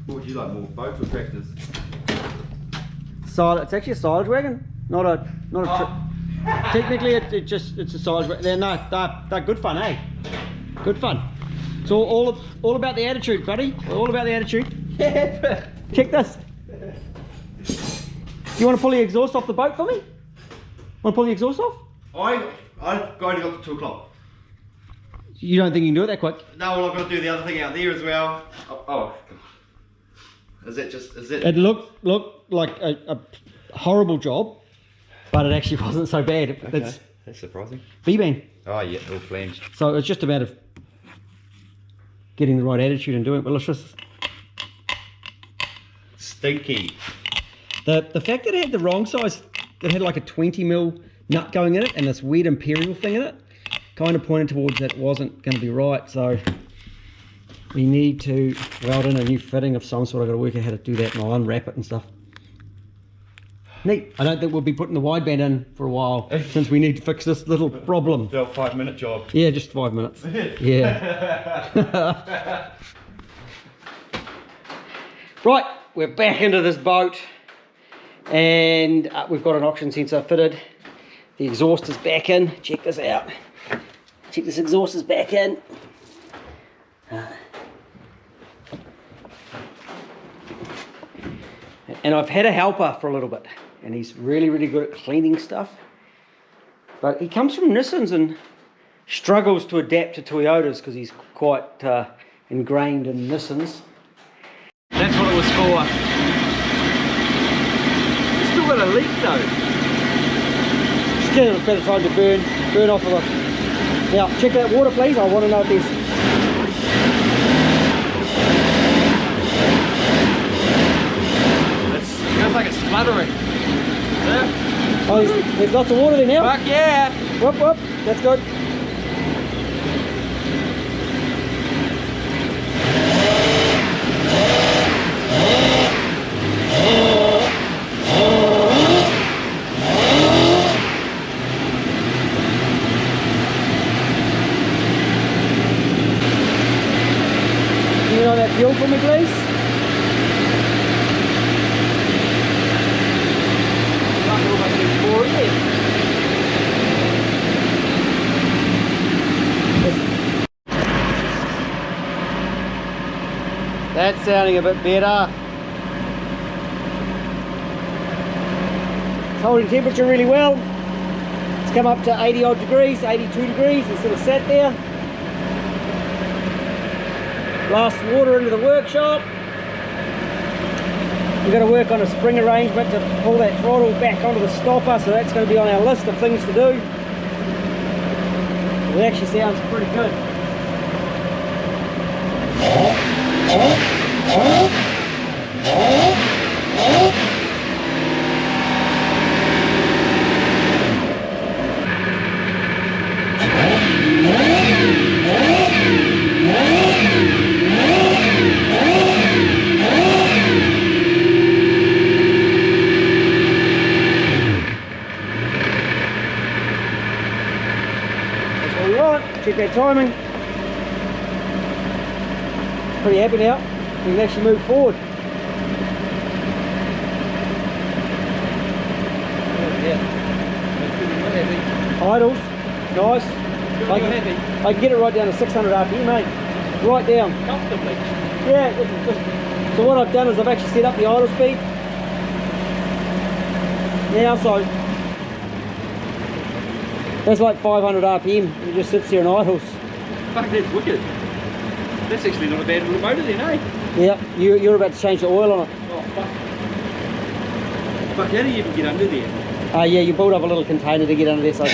What would you like more, boats or tractors? It's actually a silage wagon, not a technically it's a silage wagon. They're good fun, eh? Good fun. It's all about the attitude, buddy. All about the attitude. Yeah. Check this. You want to pull the exhaust off the boat for me? Want to pull the exhaust off? I only got to 2 o'clock. You don't think you can do it that quick? No, well, I've got to do the other thing out there as well. Oh. Is it? It looked like a horrible job, but it actually wasn't so bad. Okay. That's surprising. V-band. Oh yeah, all flanged. So it's just a matter of getting the right attitude and doing it. But let's just... Stinky. The fact that it had the wrong size, it had like a 20mm nut going in it and this weird imperial thing in it, kind of pointed towards that it wasn't going to be right. So we need to weld in a new fitting of some sort. I've got to work out how to do that, and I'll unwrap it and stuff. Neat. I don't think we'll be putting the wideband in for a while since we need to fix this little problem. About 5-minute job. Yeah, just 5 minutes. Yeah. Right, we're back into this boat, and we've got an oxygen sensor fitted. The exhaust is back in. Check this out. Check this exhaust is back in. And I've had a helper for a little bit, and he's really good at cleaning stuff. But he comes from Nissans and struggles to adapt to Toyotas because he's quite ingrained in Nissans. That's what it was for. It's still got a leak though. Just give it a bit of time to burn off of it. Now, check that water please. I want to know if there's... Feels like it's spluttering. Yeah. Oh, there's lots of water there now? Fuck yeah! Whoop, whoop. That's good. Can you know that fuel for me, please? That's sounding a bit better. It's holding temperature really well. It's come up to 80 odd degrees, 82 degrees. It's sort of sat there. Blast water into the workshop. We've got to work on a spring arrangement to pull that throttle back onto the stopper, so that's going to be on our list of things to do. It actually sounds pretty good. Check that timing. Pretty happy now. We can actually move forward. Yeah. Idles, nice. I can get it right down to 600 RPM, mate. Right down. Comfortably. Yeah. So what I've done is I've actually set up the idle speed. Now, so that's like 500 RPM. It just sits there and idles. Fuck, that's wicked. That's actually not a bad little motor then, eh? Yeah, you're about to change the oil on it. Oh, fuck. Fuck, how do you even get under there? Yeah, you build up a little container to get under there. So.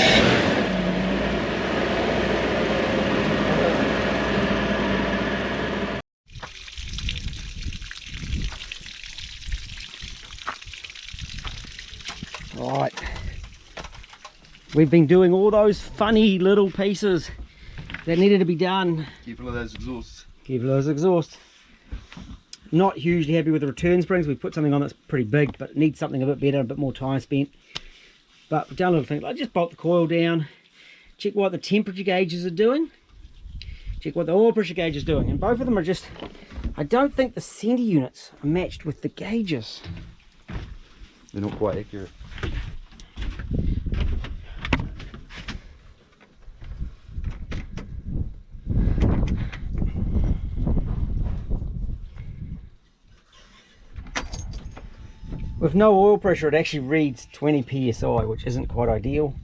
Right. We've been doing all those funny little pieces that needed to be done. Careful of those exhausts. Careful of those exhausts. Not hugely happy with the return springs. We put something on that's pretty big, but it needs something a bit better, a bit more time spent. But we've done a little thing. I just bolt the coil down, check what the temperature gauges are doing. check what the oil pressure gauge is doing. And both of them are just, I don't think the center units are matched with the gauges. They're not quite accurate. With no oil pressure, it actually reads 20 psi, which isn't quite ideal.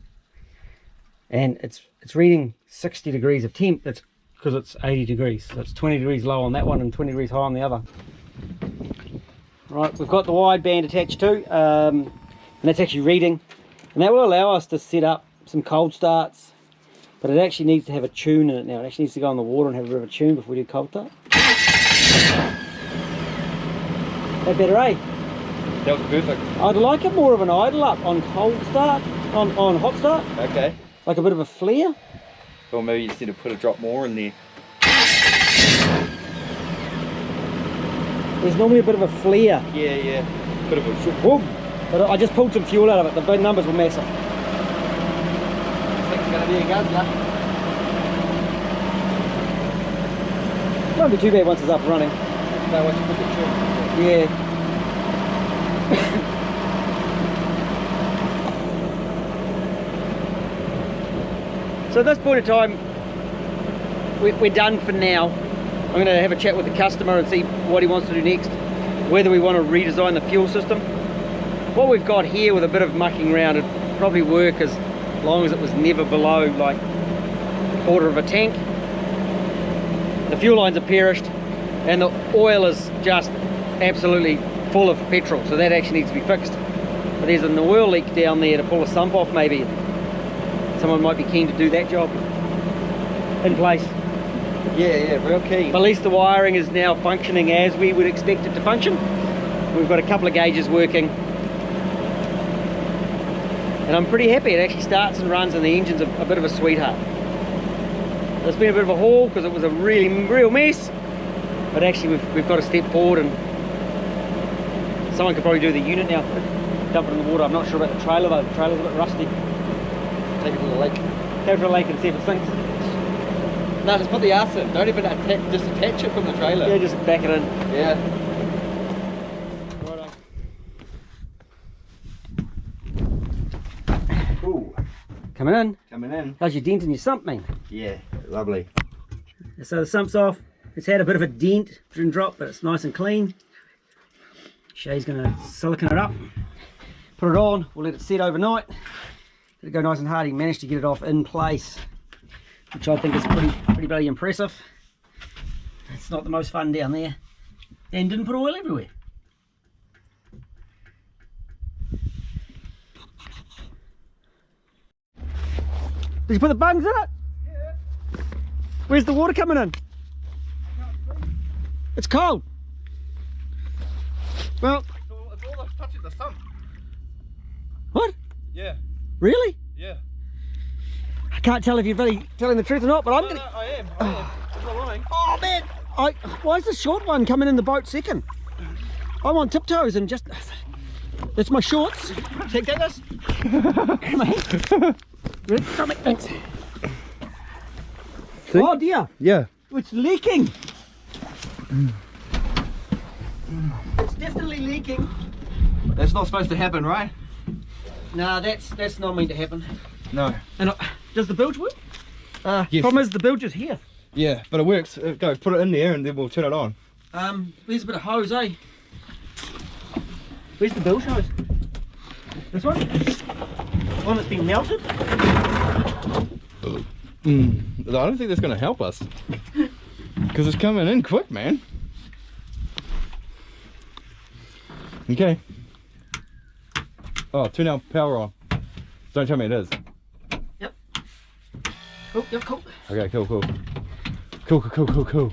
And it's reading 60 degrees of temp. That's because it's 80 degrees. So it's 20 degrees low on that one and 20 degrees high on the other. Right, we've got the wideband attached too, and that's actually reading. And that will allow us to set up some cold starts, but it actually needs to have a tune in it now. It actually needs to go in the water and have a bit of a tune before we do cold start. That better, eh? That was perfect. I'd like it more of an idle up on cold start, on hot start. Okay. Like a bit of a flare. Or maybe you just need to put a drop more in there. There's normally a bit of a flare. Yeah. Bit of a Whoa. But I just pulled some fuel out of it. The big numbers were massive. I think it's going to be a guzzler. Won't be too bad once it's up and running. No, once you put the tune. Yeah. So at this point in time, we're done for now. I'm going to have a chat with the customer and see what he wants to do next, whether we want to redesign the fuel system. What we've got here with a bit of mucking around, it'd probably work as long as it was never below like a quarter of a tank. The fuel lines are perished and the oil is just absolutely full of petrol, so that actually needs to be fixed. But there's an oil leak down there to pull a sump off maybe. Someone might be keen to do that job in place. Yeah, real keen. But at least the wiring is now functioning as we would expect it to function. We've got a couple of gauges working. And I'm pretty happy. It actually starts and runs and the engine's a bit of a sweetheart. It's been a bit of a haul because it was a real mess. But actually we've got to step forward and someone could probably do the unit now. Dump it in the water. I'm not sure about the trailer though. The trailer's a bit rusty. Take it to the lake. Go for a lake and see if it sinks. No, just put the arse in. Don't even disattach it from the trailer. Yeah, just back it in. Yeah. Righto. Ooh. Coming in. Coming in. How's your dent in your sump, man? Yeah, lovely. So the sump's off. It's had a bit of a dent, didn't drop, but it's nice and clean. Shay's gonna silicone it up. Put it on, we'll let it set overnight. Let it go nice and hard. He managed to get it off in place, which I think is pretty bloody impressive. It's not the most fun down there. And didn't put oil everywhere. Did you put the bungs in it? Yeah. Where's the water coming in? It's cold. Well, It's all touching the sump. what? Yeah. Really? Yeah. I can't tell if you're really telling the truth or not, but I'm gonna. I am. I'm not lying. Oh man! Why is the short one coming in the boat second? I'm on tiptoes and just. That's my shorts. Take this. Come on. Ready? Come on. Thanks. See? Oh dear! Yeah. It's leaking. It's definitely leaking. That's not supposed to happen, right? Nah, that's not meant to happen. No. And does the bilge work? Yes. Problem is the bilge is here. Yeah, but it works. Go, put it in there and then we'll turn it on. There's a bit of hose, eh? Where's the bilge hose? This one? One that's been melted? I don't think that's going to help us. Because it's coming in quick, man. Okay. Oh, turn our power on. Don't tell me it is. Yep. Oh, yep, cool. Okay, cool. Cool.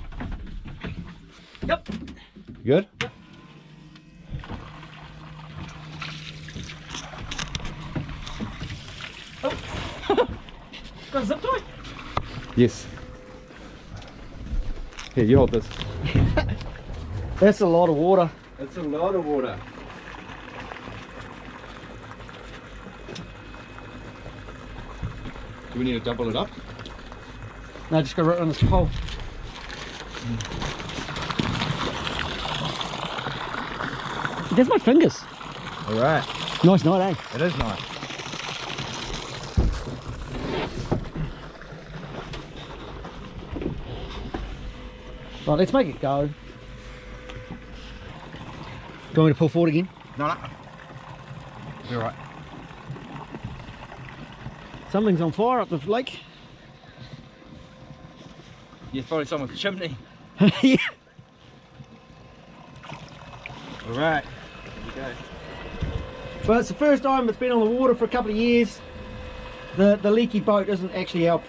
Yep. Good? Yep. Oh. Got a zip tie? Yes. Here, you hold this. That's a lot of water. It's a lot of water. Do we need to double it up? No, just go right on this pole. There's my fingers. All right. Nice night, eh? It is nice. Right, let's make it go. Do you want me to pull forward again? No, no. You're right. Something's on fire up the lake. Yeah, probably someone's chimney. Yeah. All right. Here we go. Well, it's the first time it's been on the water for a couple of years. The leaky boat isn't actually our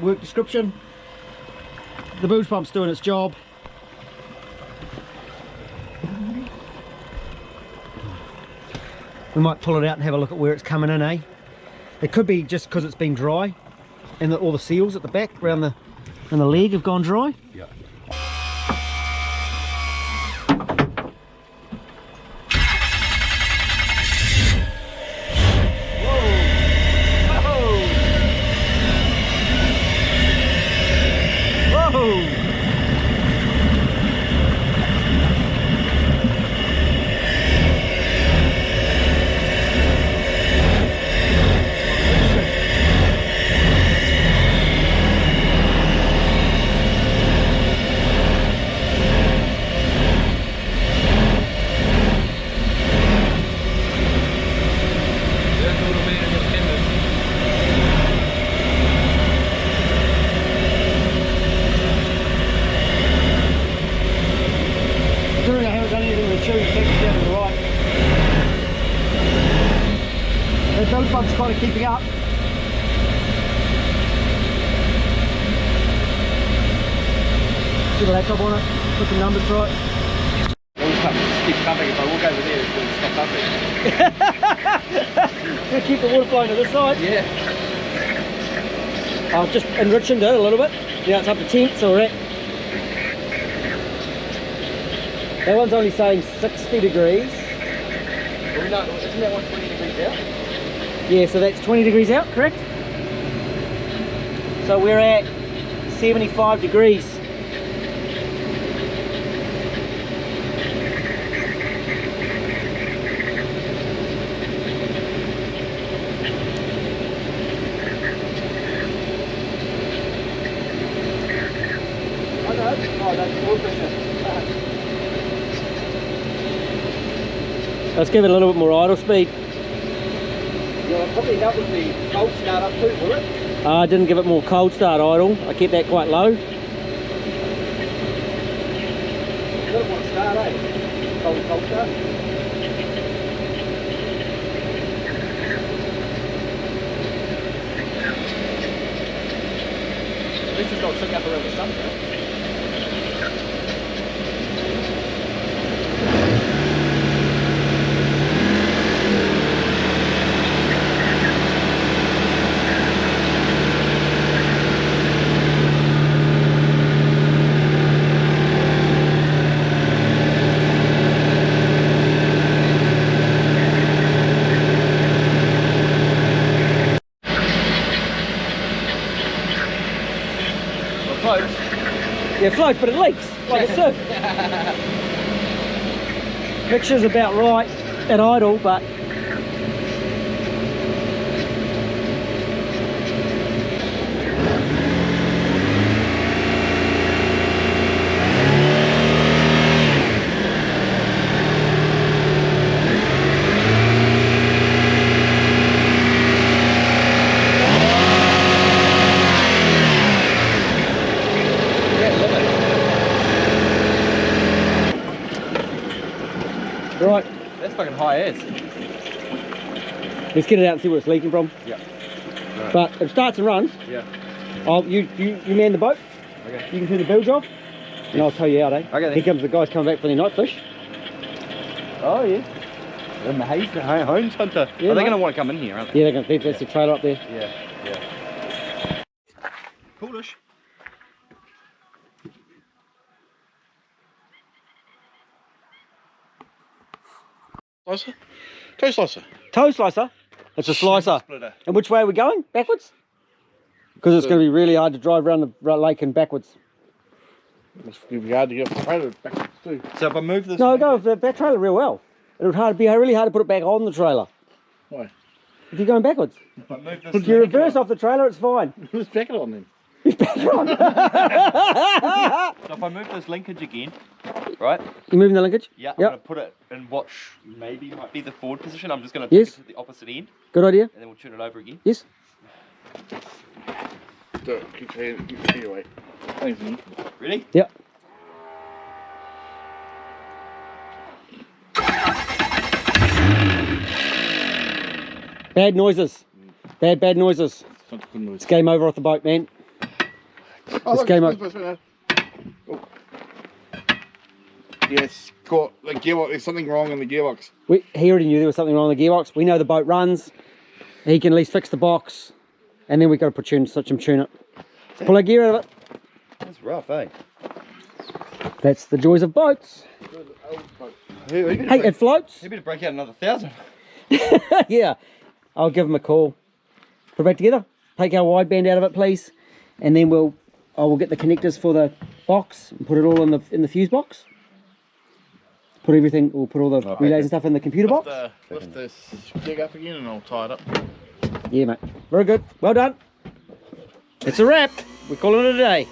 work description. The bilge pump's doing its job. We might pull it out and have a look at where it's coming in, eh? It could be just because it's been dry and all the seals at the back around the leg have gone dry. Yeah. The bilge pump's kind of keeping up. See the laptop on it, put some numbers right. Just keep pumping. If I walk over there, it's going to stop pumping. Just keep the water flowing to this side. Yeah. I've just enriched it a little bit. Now it's up to 10, so we're at. That one's only saying 60 degrees. Well, no, isn't that one 20 degrees out? Yeah, so that's 20 degrees out, correct? So we're at 75 degrees. Let's give it a little bit more idle speed. Yeah, probably help with the cold start up too, will it? I didn't give it more cold start idle. I kept that quite low. You don't want to start, eh? Cold start. At least it's not sitting up around the sun, though. Yeah, it floats, but it leaks, like a sieve. Mixture's about right at idle, but right. That's fucking high as. Let's get it out and see where it's leaking from. Yeah. Right. But if it starts and runs, Yeah. you man the boat. Okay. You can turn the bilge off, and I'll tow you out, eh? Okay then. Here comes the guys coming back for their night fish. Oh yeah. The Maze Homes Hunter. Yeah, Are they mate. going to want to come in here, aren't they? Yeah, they're gonna. That's the trailer up there. Yeah. Yeah. Coolish. Slicer? Toe slicer. Toe slicer. It's a slicer. Splitter. And which way are we going? Backwards? Because it's going to be really hard to drive around the lake and backwards. Must be hard to get the trailer back too. So if I move this... No, go with the back trailer real well. It would be really hard to put it back on the trailer. Why? If you're going backwards. If I move this... If you reverse off the trailer, it's fine. Let's back it on then. Back it on. So if I move this linkage again, right? You moving the linkage? Yeah, I'm Yep. going to put it in what maybe might be the forward position. I'm just going to take Yes. it to the opposite end, Good idea. and then we'll turn it over again. Yes. Do it. Keep your hand away. Thanks, man. Ready? Yep. Bad noises. Bad noises. It's not good noise. It's game over off the boat, man. Oh, It's look, game it's over. supposed to be now. Oh. Yes, caught the gearbox. There's something wrong in the gearbox. He already knew there was something wrong with the gearbox. We know the boat runs. He can at least fix the box. And then we've got to put some tune up. Pull our gear out of it. That's rough, eh? That's the joys of boats. Hey, Hey, it floats. He better break out another 1,000. Yeah. I'll give him a call. Put it back together. Take our wideband out of it, please. And then I will get the connectors for the box and put it all in the fuse box. Put everything, we'll put all the relays and stuff in the computer box. Lift this jig up again and I'll tie it up. Yeah, mate. Very good. Well done. It's a wrap. We're calling it a day.